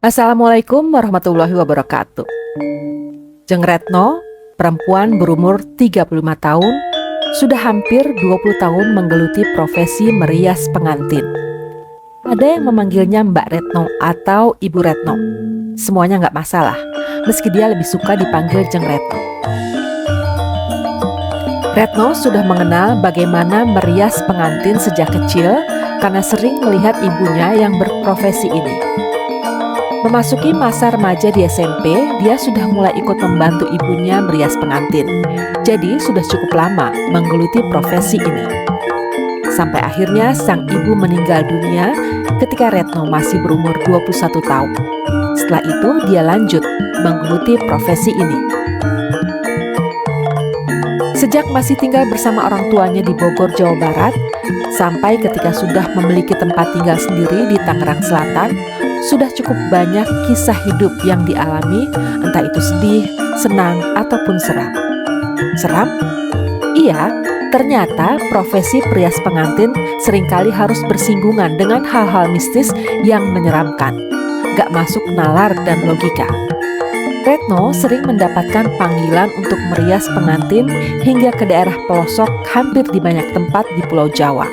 Assalamualaikum warahmatullahi wabarakatuh. Jeng Retno, perempuan berumur 35 tahun, sudah hampir 20 tahun menggeluti profesi merias pengantin. Ada yang memanggilnya Mbak Retno atau Ibu Retno. Semuanya nggak masalah, meski dia lebih suka dipanggil Jeng Retno. Retno sudah mengenal bagaimana merias pengantin sejak kecil karena sering melihat ibunya yang berprofesi ini. Memasuki masa remaja di SMP, dia sudah mulai ikut membantu ibunya merias pengantin. Jadi sudah cukup lama menggeluti profesi ini. Sampai akhirnya sang ibu meninggal dunia ketika Retno masih berumur 21 tahun. Setelah itu dia lanjut menggeluti profesi ini. Sejak masih tinggal bersama orang tuanya di Bogor, Jawa Barat, sampai ketika sudah memiliki tempat tinggal sendiri di Tangerang Selatan, sudah cukup banyak kisah hidup yang dialami, entah itu sedih, senang, ataupun seram. Seram? Iya, ternyata profesi perias pengantin seringkali harus bersinggungan dengan hal-hal mistis yang menyeramkan, gak masuk nalar dan logika. Retno sering mendapatkan panggilan untuk merias pengantin hingga ke daerah pelosok hampir di banyak tempat di Pulau Jawa.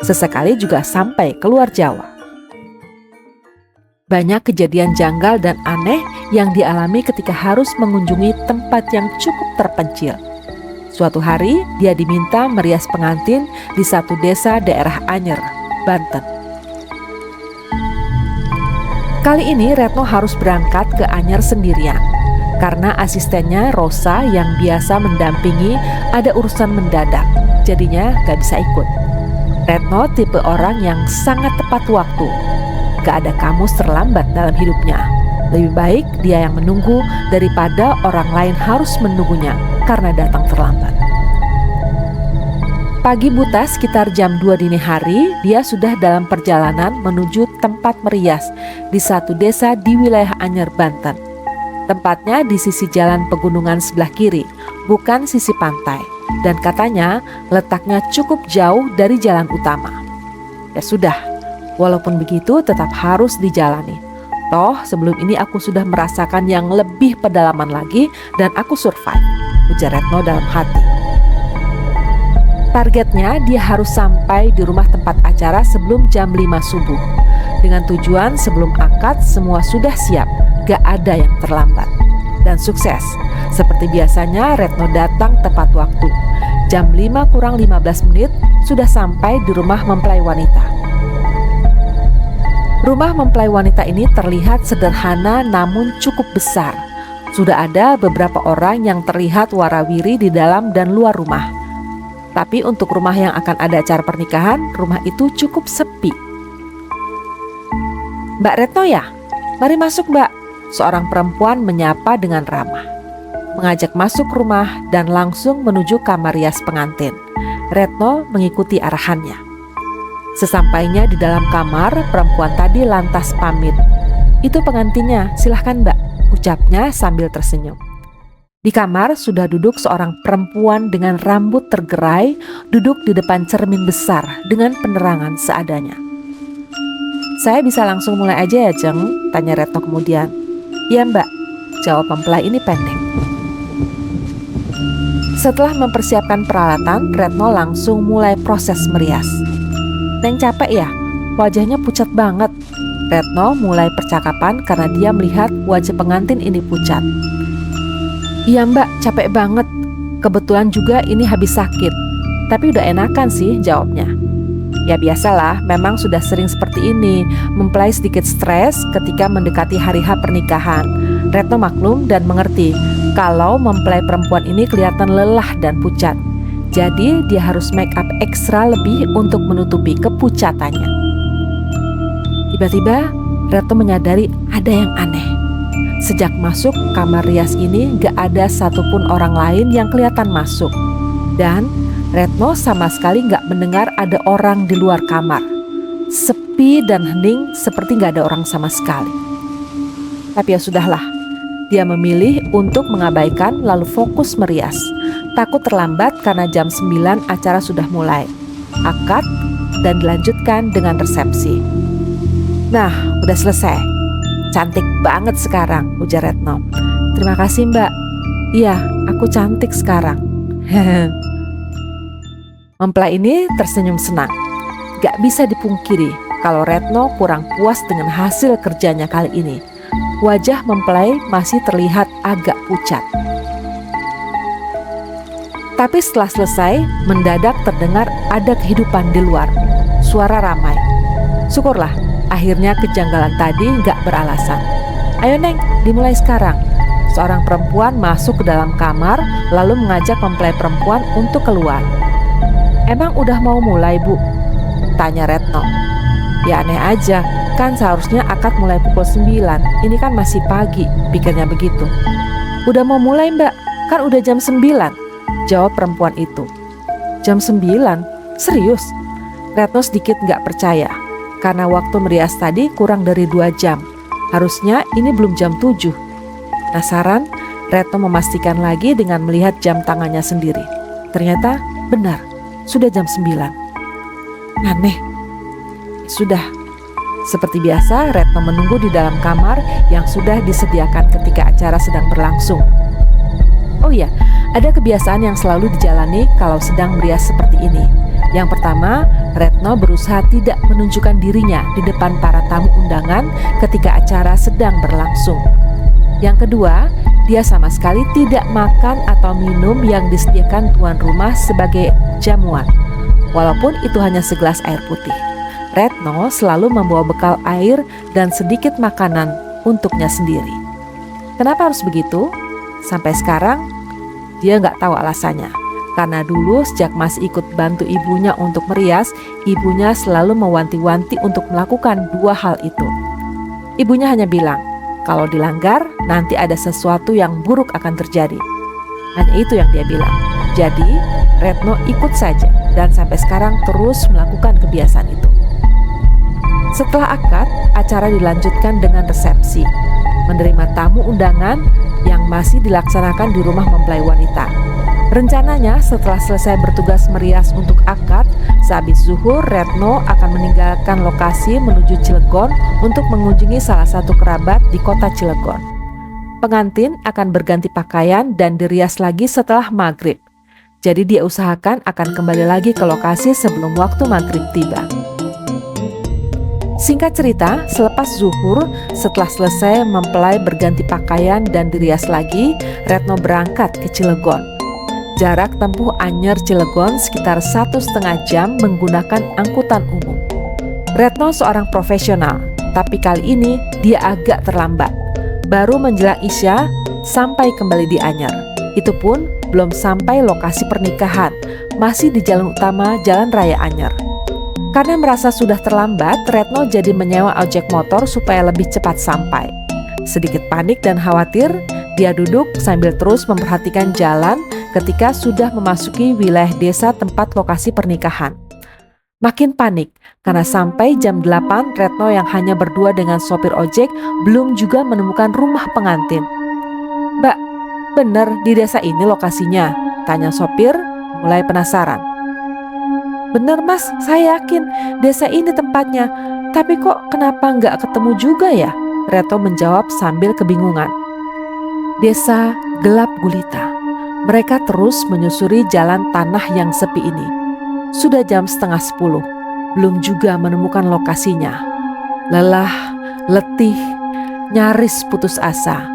Sesekali juga sampai keluar Jawa. Banyak kejadian janggal dan aneh yang dialami ketika harus mengunjungi tempat yang cukup terpencil. Suatu hari, dia diminta merias pengantin di satu desa daerah Anyer, Banten. Kali ini Retno harus berangkat ke Anyer sendirian, karena asistennya Rosa yang biasa mendampingi ada urusan mendadak, jadinya gak bisa ikut. Retno tipe orang yang sangat tepat waktu. Gak ada kamus terlambat dalam hidupnya. Lebih baik dia yang menunggu daripada orang lain harus menunggunya karena datang terlambat. Pagi buta sekitar jam 2 dini hari, dia sudah dalam perjalanan menuju tempat merias di satu desa di wilayah Anyer, Banten. Tempatnya di sisi jalan pegunungan sebelah kiri, bukan sisi pantai, dan katanya letaknya cukup jauh dari jalan utama. Ya sudah, walaupun begitu tetap harus dijalani. Toh sebelum ini aku sudah merasakan yang lebih pedalaman lagi dan aku survive, ujar Retno dalam hati. Targetnya dia harus sampai di rumah tempat acara sebelum jam 5 subuh. Dengan tujuan sebelum akad semua sudah siap, gak ada yang terlambat. Dan sukses. Seperti biasanya Retno datang tepat waktu. Jam 5 kurang 15 menit sudah sampai di rumah mempelai wanita. Rumah mempelai wanita ini terlihat sederhana namun cukup besar. Sudah ada beberapa orang yang terlihat warawiri di dalam dan luar rumah. Tapi untuk rumah yang akan ada acara pernikahan, rumah itu cukup sepi. "Mbak Retno ya? Mari masuk Mbak," seorang perempuan menyapa dengan ramah. Mengajak masuk rumah dan langsung menuju kamar rias pengantin. Retno mengikuti arahannya. Sesampainya di dalam kamar, perempuan tadi lantas pamit. "Itu pengantinnya, silahkan Mbak," ucapnya sambil tersenyum. Di kamar sudah duduk seorang perempuan dengan rambut tergerai, duduk di depan cermin besar dengan penerangan seadanya. "Saya bisa langsung mulai aja ya, Jeng?" tanya Retno kemudian. "Iya Mbak," jawab mempelai ini pendek. Setelah mempersiapkan peralatan, Retno langsung mulai proses merias. "Neng capek ya? Wajahnya pucat banget." Retno mulai percakapan karena dia melihat wajah pengantin ini pucat. "Iya Mbak, capek banget. Kebetulan juga ini habis sakit. Tapi udah enakan sih," jawabnya. Ya biasalah, memang sudah sering seperti ini. Mempelai sedikit stres ketika mendekati hari H pernikahan. Retno maklum dan mengerti kalau mempelai perempuan ini kelihatan lelah dan pucat. Jadi dia harus make up ekstra lebih untuk menutupi kepucatannya. Tiba-tiba Retno menyadari ada yang aneh. Sejak masuk kamar rias ini gak ada satupun orang lain yang kelihatan masuk. Dan Retno sama sekali gak mendengar ada orang di luar kamar. Sepi dan hening seperti gak ada orang sama sekali. Tapi ya sudahlah, dia memilih untuk mengabaikan lalu fokus merias. Takut terlambat karena jam 9 acara sudah mulai. Akad dan dilanjutkan dengan resepsi. Nah, udah selesai. Cantik banget sekarang, ujar Retno. Terima kasih Mbak. Iya, aku cantik sekarang. Mempelai ini tersenyum senang. Gak bisa dipungkiri kalau Retno kurang puas dengan hasil kerjanya kali ini. Wajah mempelai masih terlihat agak pucat. Tapi setelah selesai, mendadak terdengar ada kehidupan di luar. Suara ramai. Syukurlah, akhirnya kejanggalan tadi gak beralasan. Ayo Neng, dimulai sekarang. Seorang perempuan masuk ke dalam kamar, lalu mengajak mempelai perempuan untuk keluar. Emang udah mau mulai Bu? Tanya Retno. Ya aneh aja, kan seharusnya akad mulai pukul 9. Ini kan masih pagi, pikirnya begitu. Udah mau mulai Mbak, kan udah jam 9. Jawab perempuan itu. Jam 9? Serius? Retno sedikit gak percaya, karena waktu merias tadi kurang dari 2 jam. Harusnya ini belum jam 7. Penasaran, Retno memastikan lagi dengan melihat jam tangannya sendiri. Ternyata benar, sudah jam 9. Aneh. Sudah. Seperti biasa, Retno menunggu di dalam kamar yang sudah disediakan ketika acara sedang berlangsung. Oh iya, ada kebiasaan yang selalu dijalani kalau sedang merias seperti ini. Yang pertama, Retno berusaha tidak menunjukkan dirinya di depan para tamu undangan ketika acara sedang berlangsung. Yang kedua, dia sama sekali tidak makan atau minum yang disediakan tuan rumah sebagai jamuan, walaupun itu hanya segelas air putih. Retno selalu membawa bekal air dan sedikit makanan untuknya sendiri. Kenapa harus begitu? Sampai sekarang, dia nggak tahu alasannya. Karena dulu sejak masih ikut bantu ibunya untuk merias, ibunya selalu mewanti-wanti untuk melakukan 2 hal itu. Ibunya hanya bilang, kalau dilanggar nanti ada sesuatu yang buruk akan terjadi. Hanya itu yang dia bilang. Jadi Retno ikut saja dan sampai sekarang terus melakukan kebiasaan itu. Setelah akad, acara dilanjutkan dengan resepsi, menerima tamu undangan yang masih dilaksanakan di rumah mempelai wanita. Rencananya setelah selesai bertugas merias untuk akad, sehabis zuhur Retno akan meninggalkan lokasi menuju Cilegon untuk mengunjungi salah satu kerabat di kota Cilegon. Pengantin akan berganti pakaian dan dirias lagi setelah maghrib. Jadi dia usahakan akan kembali lagi ke lokasi sebelum waktu maghrib tiba. Singkat cerita, selepas zuhur, setelah selesai mempelai berganti pakaian dan dirias lagi, Retno berangkat ke Cilegon. Jarak tempuh Anyer Cilegon sekitar 1,5 jam menggunakan angkutan umum. Retno seorang profesional, tapi kali ini dia agak terlambat. Baru menjelang Isya sampai kembali di Anyer. Itu pun belum sampai lokasi pernikahan, masih di jalan utama Jalan Raya Anyer. Karena merasa sudah terlambat, Retno jadi menyewa ojek motor supaya lebih cepat sampai. Sedikit panik dan khawatir, dia duduk sambil terus memperhatikan jalan ketika sudah memasuki wilayah desa tempat lokasi pernikahan. Makin panik, karena sampai jam 8 Retno yang hanya berdua dengan sopir ojek belum juga menemukan rumah pengantin. "Mbak, bener di desa ini lokasinya?" tanya sopir, mulai penasaran. "Bener Mas, saya yakin desa ini tempatnya. Tapi kok kenapa nggak ketemu juga ya?" Retno menjawab sambil kebingungan. Desa gelap gulita. Mereka terus menyusuri jalan tanah yang sepi ini. Sudah jam 9:30, belum juga menemukan lokasinya. Lelah, letih, nyaris putus asa.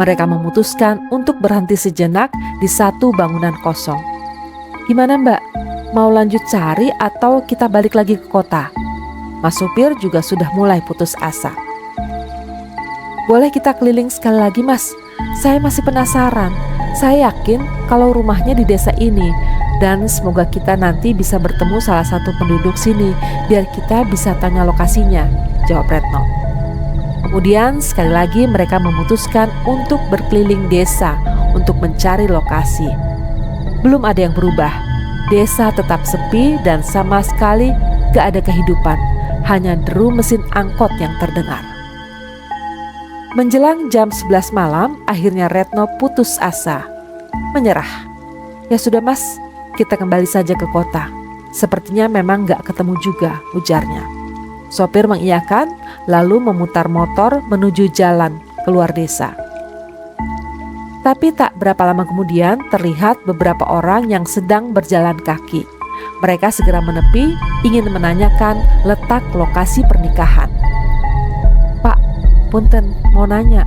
Mereka memutuskan untuk berhenti sejenak di satu bangunan kosong. "Gimana Mbak? Mau lanjut cari atau kita balik lagi ke kota?" Mas supir juga sudah mulai putus asa. "Boleh kita keliling sekali lagi Mas? Saya masih penasaran. Saya yakin kalau rumahnya di desa ini dan semoga kita nanti bisa bertemu salah satu penduduk sini biar kita bisa tanya lokasinya," jawab Retno. Kemudian sekali lagi mereka memutuskan untuk berkeliling desa untuk mencari lokasi. Belum ada yang berubah. Desa tetap sepi dan sama sekali gak ada kehidupan, hanya deru mesin angkot yang terdengar. Menjelang jam 11 malam, akhirnya Retno putus asa, menyerah. "Ya sudah Mas, kita kembali saja ke kota. Sepertinya memang gak ketemu juga," ujarnya. Sopir mengiyakan, lalu memutar motor menuju jalan keluar desa. Tapi tak berapa lama kemudian terlihat beberapa orang yang sedang berjalan kaki. Mereka segera menepi, ingin menanyakan letak lokasi pernikahan. "Pak, punten, mau nanya,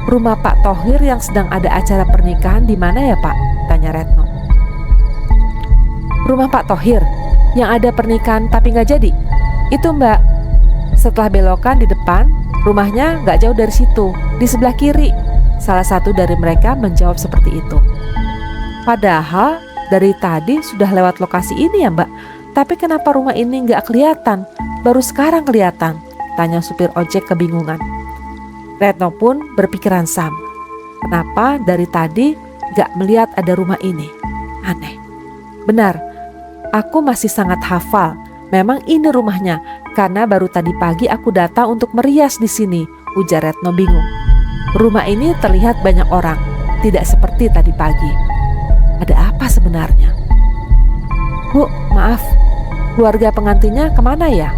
rumah Pak Thohir yang sedang ada acara pernikahan di mana ya Pak?" tanya Retno. "Rumah Pak Thohir yang ada pernikahan tapi nggak jadi? Itu Mbak, setelah belokan di depan, rumahnya nggak jauh dari situ, di sebelah kiri." Salah satu dari mereka menjawab seperti itu. "Padahal dari tadi sudah lewat lokasi ini ya Mbak, tapi kenapa rumah ini nggak kelihatan? Baru sekarang kelihatan," tanya supir ojek kebingungan. Retno pun berpikiran sama. Kenapa dari tadi nggak melihat ada rumah ini? Aneh. Benar, aku masih sangat hafal. Memang ini rumahnya, karena baru tadi pagi aku datang untuk merias di sini, ujar Retno bingung. Rumah ini terlihat banyak orang, tidak seperti tadi pagi. Ada apa sebenarnya? "Bu, maaf, keluarga pengantinnya kemana ya?"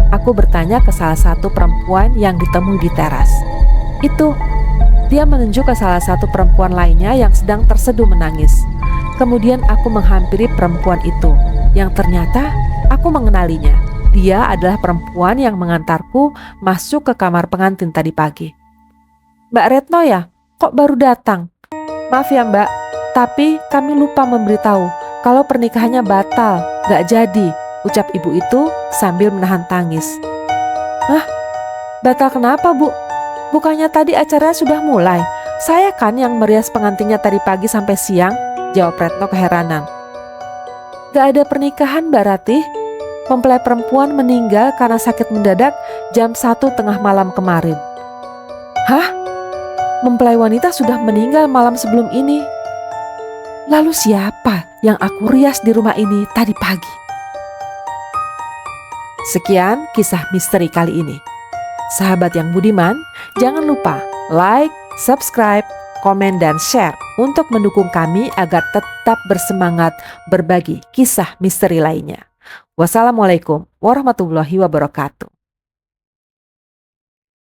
Aku bertanya ke salah satu perempuan yang ditemui di teras. "Itu," dia menunjuk ke salah satu perempuan lainnya yang sedang terseduh menangis. Kemudian aku menghampiri perempuan itu, yang ternyata aku mengenalinya. Dia adalah perempuan yang mengantarku masuk ke kamar pengantin tadi pagi. "Mbak Retno ya? Kok baru datang?" "Maaf ya Mbak, tapi kami lupa memberitahu kalau pernikahannya batal, gak jadi," ucap ibu itu sambil menahan tangis. "Hah? Batal kenapa Bu? Bukannya tadi acaranya sudah mulai? Saya kan yang merias pengantinnya tadi pagi sampai siang," jawab Retno keheranan. "Gak ada pernikahan Mbak Ratih. Mempelai perempuan meninggal karena sakit mendadak jam 1 tengah malam kemarin." "Hah? Mempelai wanita sudah meninggal malam sebelum ini? Lalu siapa yang aku rias di rumah ini tadi pagi?" Sekian kisah misteri kali ini. Sahabat yang budiman, jangan lupa like, subscribe, komen, dan share untuk mendukung kami agar tetap bersemangat berbagi kisah misteri lainnya. Wassalamualaikum warahmatullahi wabarakatuh.